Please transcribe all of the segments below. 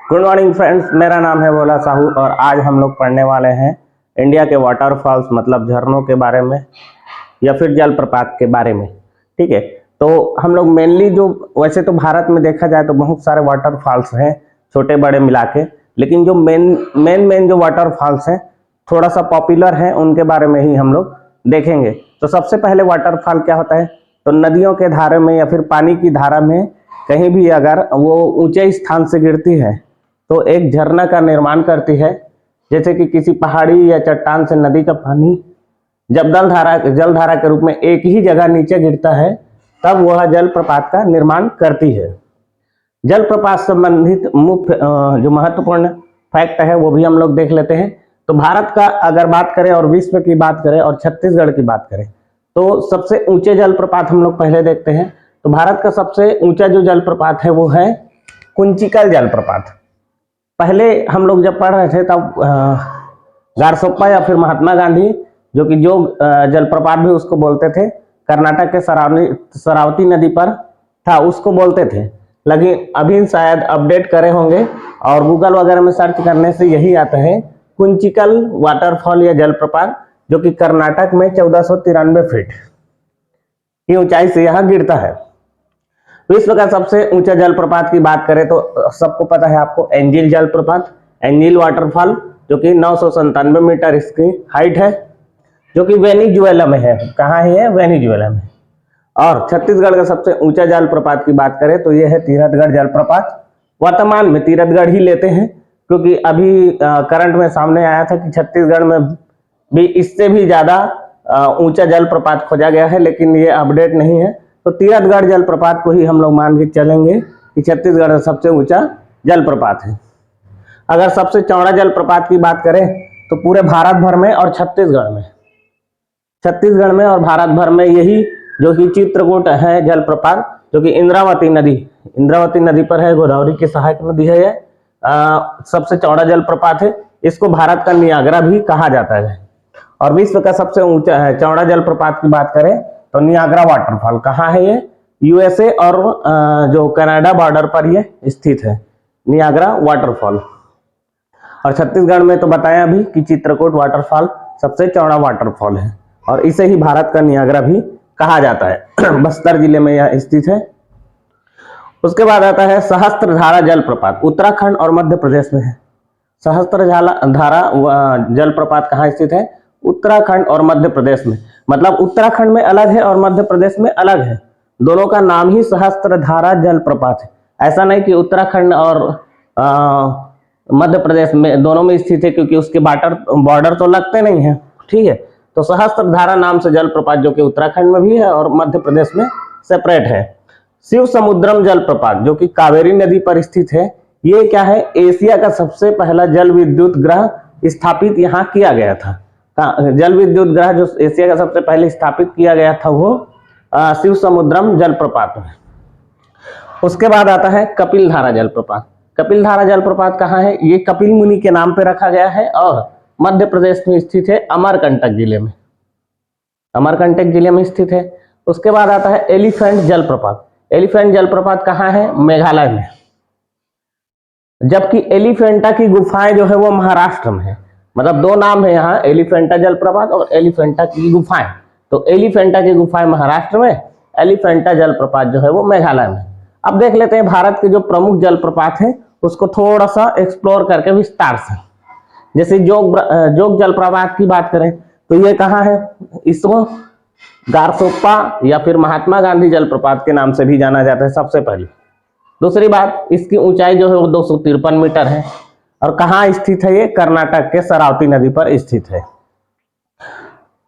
Good morning friends, मेरा नाम है भोला साहू और आज हम लोग पढ़ने वाले हैं इंडिया के वाटरफॉल्स मतलब झरनों के बारे में या फिर जलप्रपात के बारे में। ठीक है, तो हम लोग मेनली जो वैसे तो भारत में देखा जाए तो बहुत सारे वाटरफॉल्स हैं छोटे बड़े मिला के, लेकिन जो मेन जो वाटरफॉल्स हैं थोड़ा सा पॉपुलर हैं उनके बारे में ही हम लोग देखेंगे। तो सबसे पहले वाटरफॉल क्या होता है, तो नदियों के धारे में या फिर पानी की धारा में कहीं भी अगर वो ऊंचे स्थान से गिरती है तो एक झरना का निर्माण करती है। जैसे कि किसी पहाड़ी या चट्टान से नदी का पानी जब जलधारा के रूप में एक ही जगह नीचे गिरता है तब वह जलप्रपात का निर्माण करती है। जलप्रपात संबंधित मुख्य जो महत्वपूर्ण फैक्ट है वो भी हम लोग देख लेते हैं। तो भारत का अगर बात करें और विश्व की बात करें और छत्तीसगढ़ की बात करें तो सबसे ऊंचे जलप्रपात हम लोग पहले देखते हैं। तो भारत का सबसे ऊंचा जो जलप्रपात है वो है कुंचिकल जलप्रपात। पहले हम लोग जब पढ़ रहे थे तब गारसोप्पा या फिर महात्मा गांधी जो कि जोग जलप्रपात भी उसको बोलते थे, कर्नाटक के शरावती नदी पर था, उसको बोलते थे। लेकिन अभी शायद अपडेट करे होंगे और गूगल वगैरह में सर्च करने से यही आता है कुंचिकल वाटरफॉल या जलप्रपात, जो कि कर्नाटक में 1493 फीट की ऊंचाई से यह गिरता है। विश्व का सबसे ऊंचा जलप्रपात की बात करें तो सबको पता है आपको एंजिल जलप्रपात, एंजिल वाटरफॉल, जो कि 997 मीटर इसकी हाइट है, जो कि वेनेजुएला में है। कहाँ है? वेनेजुएला में। और छत्तीसगढ़ का सबसे ऊंचा जलप्रपात की बात करें तो यह है तीरथगढ़ जलप्रपात। वर्तमान में तीरथगढ़ ही लेते हैं क्योंकि अभी करंट में सामने आया था कि छत्तीसगढ़ में भी इससे भी ज्यादा ऊंचा जलप्रपात खोजा गया है, लेकिन ये अपडेट नहीं है। तो तीरथगढ़ जलप्रपात को ही हम लोग मान के चलेंगे कि छत्तीसगढ़ का सबसे ऊंचा जलप्रपात है। अगर सबसे चौड़ा जलप्रपात की बात करें तो पूरे भारत भर में और छत्तीसगढ़ में और भारत भर में यही जो कि चित्रकूट है जलप्रपात, जो कि इंद्रावती नदी पर है, गोदावरी की सहायक नदी है। सबसे चौड़ा जलप्रपात है, इसको भारत का नियाग्रा भी कहा जाता है। और विश्व का सबसे ऊंचा है चौड़ा जलप्रपात की बात करें तो नियाग्रा वाटरफॉल कहाँ है? ये यूएसए और जो कनाडा बॉर्डर पर ये स्थित है, नियाग्रा वाटरफॉल। और छत्तीसगढ़ में तो बताया अभी कि चित्रकूट वाटरफॉल सबसे चौड़ा वाटरफॉल है और इसे ही भारत का नियाग्रा भी कहा जाता है। बस्तर जिले में यह स्थित है। उसके बाद आता है सहस्त्रधारा जलप्रपात, उत्तराखंड और मध्य प्रदेश में है। सहस्त्रधारा जलप्रपात कहाँ स्थित है? उत्तराखंड और मध्य प्रदेश में। मतलब उत्तराखंड में अलग है और मध्य प्रदेश में अलग है, दोनों का नाम ही सहस्त्रधारा जलप्रपात है। ऐसा नहीं कि उत्तराखंड और मध्य प्रदेश में दोनों में स्थित है, क्योंकि उसके बॉर्डर तो लगते नहीं है। ठीक है, तो सहस्त्रधारा नाम से जलप्रपात जो कि उत्तराखंड में भी है और मध्य प्रदेश में सेपरेट है। शिव समुद्रम जलप्रपात जो कि कावेरी नदी पर स्थित है, ये क्या है? एशिया का सबसे पहला जल विद्युत ग्रह स्थापित यहाँ किया गया था। जल विद्युत ग्रह जो एशिया का सबसे पहले स्थापित किया गया था वो शिव समुद्रम जलप्रपात है। उसके बाद आता है कपिलधारा जलप्रपात। कपिलधारा जलप्रपात कहाँ है? ये कपिल मुनि के नाम पे रखा गया है और मध्य प्रदेश में स्थित है, अमरकंटक जिले में स्थित है। उसके बाद आता है एलिफेंट जलप्रपात। एलिफेंट जलप्रपात कहाँ है? मेघालय में। जबकि एलिफेंटा की गुफाएं जो है वो महाराष्ट्र में है। मतलब दो नाम है यहाँ, एलिफेंटा जलप्रपात और एलिफेंटा की गुफाएं। तो एलिफेंटा की गुफाएं महाराष्ट्र में, एलिफेंटा जलप्रपात जो है वो मेघालय में। अब देख लेते हैं भारत के जो प्रमुख जलप्रपात है उसको थोड़ा सा एक्सप्लोर करके विस्तार से। जैसे जोग जलप्रपात की बात करें तो ये कहाँ है? इसको गारसोप्पा या फिर महात्मा गांधी जलप्रपात के नाम से भी जाना जाता है सबसे पहले। दूसरी बात, इसकी ऊंचाई जो है वो 253 मीटर है। और कहाँ स्थित है? ये कर्नाटक के शरावती नदी पर स्थित है।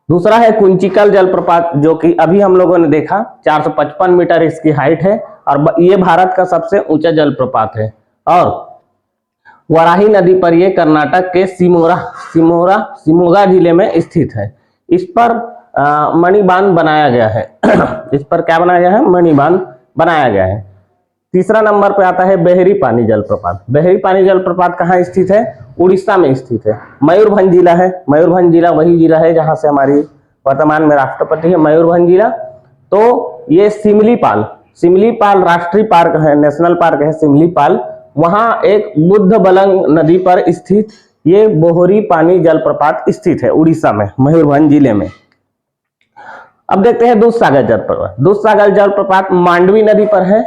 दूसरा है कुंचिकल जलप्रपात, जो कि अभी हम लोगों ने देखा 455 मीटर इसकी हाइट है और ये भारत का सबसे ऊंचा जलप्रपात है। और वराही नदी पर ये कर्नाटक के शिमोगा जिले में स्थित है। इस पर मणिबांध बनाया गया है। इस पर क्या बनाया गया है? मणिबांध बनाया गया है। तीसरा नंबर पे आता है बहरी पानी जलप्रपात। बहरी पानी जलप्रपात कहाँ स्थित है? उड़ीसा में स्थित है, मयूरभंज जिला है। मयूरभंज जिला वही जिला है जहां से हमारी वर्तमान में राष्ट्रपति है, मयूरभंज जिला। तो ये सिमलीपाल राष्ट्रीय पार्क है, नेशनल पार्क है सिमलीपाल, वहां एक बुद्ध बलंग नदी पर स्थित ये बोहरी पानी जलप्रपात स्थित है उड़ीसा में, मयूरभंज जिले में। अब देखते हैं दूधसागर जलप्रपात। दूधसागर जलप्रपात मांडवी नदी पर है।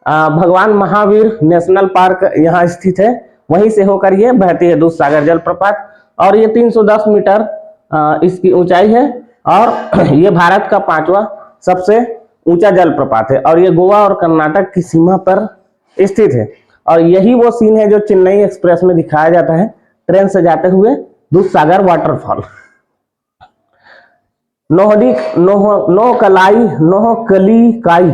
भगवान महावीर नेशनल पार्क यहाँ स्थित है, वहीं से होकर ये बहती है दूधसागर जलप्रपात। और ये 310 मीटर इसकी ऊंचाई है और ये भारत का 5वां सबसे ऊंचा जलप्रपात है और ये गोवा और कर्नाटक की सीमा पर स्थित है। और यही वो सीन है जो चेन्नई एक्सप्रेस में दिखाया जाता है, ट्रेन से जाते हुए दूधसागर वाटरफॉल। नोहकलिकाई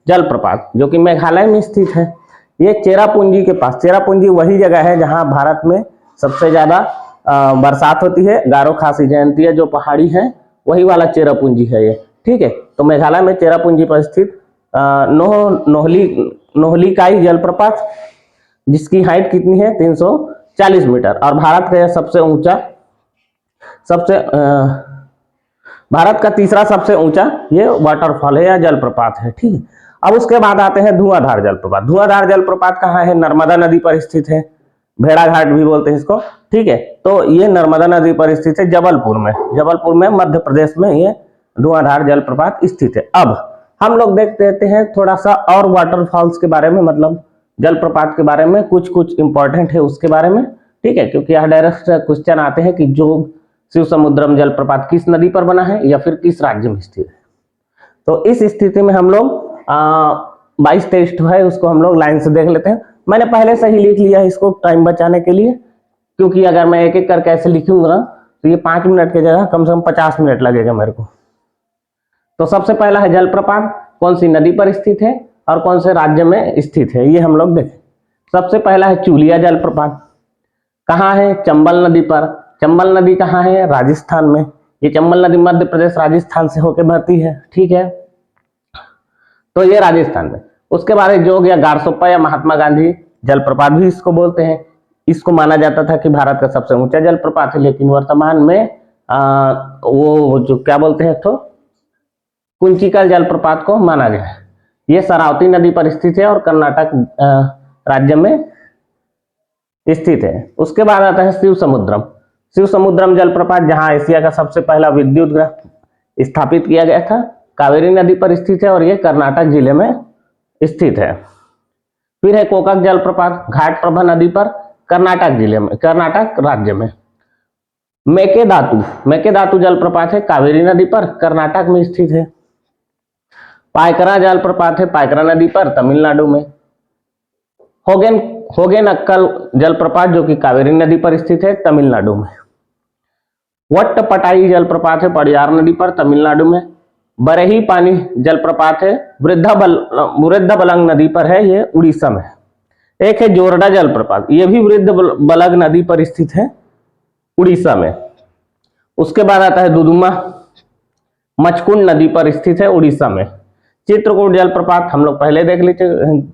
जलप्रपात जो कि मेघालय में स्थित है, ये चेरापूंजी के पास। चेरापूंजी वही जगह है जहां भारत में सबसे ज्यादा बरसात होती है, गारो खासी जयंती है जो पहाड़ी है, वही वाला चेरापूंजी है ये, ठीक है। तो मेघालय में चेरापूंजी पर स्थित नोहलिकाई जलप्रपात जिसकी हाइट कितनी है 340 मीटर और भारत का सबसे ऊंचा भारत का तीसरा सबसे ऊंचा ये वाटरफॉल है या जलप्रपात है, ठीक है। अब उसके बाद आते हैं धुआंधार जलप्रपात। धुआंधार जलप्रपात कहाँ है? नर्मदा नदी पर स्थित है, भेड़ाघाट भी बोलते हैं इसको, ठीक है। तो ये नर्मदा नदी पर स्थित है जबलपुर में मध्य प्रदेश में ये धुआंधार जलप्रपात स्थित है। अब हम लोग देख लेते हैं थोड़ा सा और वाटरफॉल्स के बारे में, मतलब जलप्रपात के बारे में कुछ इंपॉर्टेंट है उसके बारे में, ठीक है। क्योंकि यहाँ डायरेक्ट क्वेश्चन आते हैं कि जो शिव समुद्रम जलप्रपात किस नदी पर बना है या फिर किस राज्य में स्थित है। तो इस स्थिति में हम लोग 22 टेस्ट है उसको हम लोग लाइन से देख लेते हैं। मैंने पहले से ही लिख लिया है इसको टाइम बचाने के लिए, क्योंकि अगर मैं एक एक करके ऐसे लिखूंगा तो ये 5 मिनट की जगह कम से कम 50 मिनट लगेगा मेरे को। तो सबसे पहला है जलप्रपात कौन सी नदी पर स्थित है और कौन से राज्य में स्थित है, ये हम लोग देखें। सबसे पहला है चूलिया जलप्रपात, कहाँ है? चंबल नदी पर। चंबल नदी कहाँ है? राजस्थान में। ये चंबल नदी मध्य प्रदेश राजस्थान से होकर बहती है, ठीक है। तो ये राजस्थान में। उसके बाद जोग या गारसोप्पा या महात्मा गांधी जलप्रपात भी इसको बोलते हैं। इसको माना जाता था कि भारत का सबसे ऊंचा जलप्रपात है, लेकिन वर्तमान में वो जो क्या बोलते हैं तो कुंचिकल जलप्रपात को माना गया है। ये शरावती नदी पर स्थित है और कर्नाटक राज्य में स्थित है। उसके बाद आता है शिव समुद्रम। शिव समुद्रम जलप्रपात जहां एशिया का सबसे पहला विद्युत ग्रह स्थापित किया गया था, कावेरी नदी पर स्थित है और यह कर्नाटक जिले में स्थित है। फिर है कोकक जलप्रपात घाटप्रभा नदी पर, कर्नाटक जिले में, कर्नाटक राज्य में। मेकेदातु जलप्रपात है कावेरी नदी पर, कर्नाटक में स्थित है। पायकरा जलप्रपात है पायकरा नदी पर, तमिलनाडु में। होगेनक्कल जलप्रपात जो कि कावेरी नदी पर स्थित है, तमिलनाडु में। वट्टपटाई जलप्रपात है पड़ियार नदी पर, तमिलनाडु में। बरही पानी जलप्रपात है वृद्धबलंग नदी पर है, ये उड़ीसा में। एक है जोरडा जलप्रपात, ये भी वृद्धबलंग नदी पर स्थित है, उड़ीसा में। उसके बाद आता है दुदुमा, मचकुंड नदी पर स्थित है, उड़ीसा में। चित्रकूट जलप्रपात हम लोग पहले देख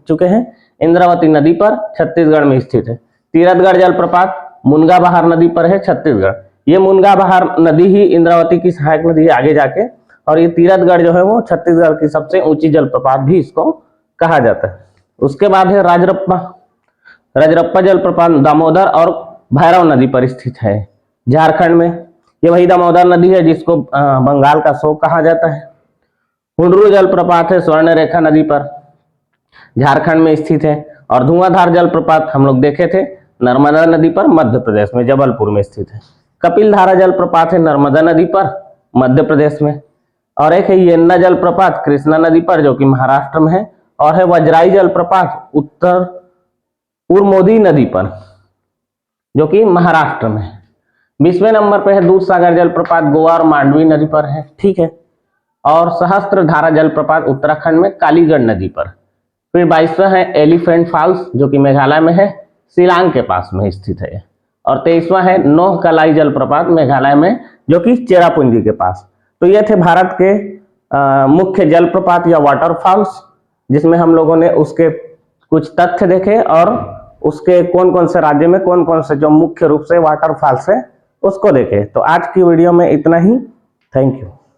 चुके हैं, इंद्रावती नदी पर, छत्तीसगढ़ में स्थित है। तीरथगढ़ जलप्रपात मुनगा बहार नदी पर है, छत्तीसगढ़। ये मुनगा बहार नदी ही इंद्रावती की सहायक नदी है आगे जाके, और ये तीरथगढ़ जो है वो छत्तीसगढ़ की सबसे ऊंची जलप्रपात भी इसको कहा जाता है। उसके बाद है रजरप्पा जलप्रपात दामोदर और भैरव नदी पर स्थित है, झारखंड में। ये वही दामोदर नदी है जिसको बंगाल का शोक कहा जाता है। हुंडरू जलप्रपात है स्वर्ण रेखा नदी पर, झारखंड में स्थित है। और धुआंधार जलप्रपात हम लोग देखे थे नर्मदा नदी पर, मध्य प्रदेश में, जबलपुर में स्थित है। कपिल धारा जलप्रपात है नर्मदा नदी पर, मध्य प्रदेश में। और एक है येन्ना जलप्रपात कृष्णा नदी पर जो कि महाराष्ट्र में है। और है वज्राई जलप्रपात उत्तर उरमोदी नदी पर जो कि महाराष्ट्र में। 20वें नंबर पे है दूधसागर जलप्रपात गोवा और मांडवी नदी पर है, ठीक है। और सहस्त्रधारा जलप्रपात उत्तराखंड में कालीगढ़ नदी पर। फिर 22वां है एलिफेंट फॉल्स जो कि मेघालय में है, शिलांग के पास में स्थित है। और 23वां है नोहकलाई जलप्रपात मेघालय में जो कि चेरापूंजी के पास। तो ये थे भारत के मुख्य जलप्रपात या वाटरफॉल्स, जिसमें हम लोगों ने उसके कुछ तथ्य देखे और उसके कौन कौन से राज्य में कौन कौन से जो मुख्य रूप से वाटरफॉल्स है उसको देखे। तो आज की वीडियो में इतना ही। Thank you.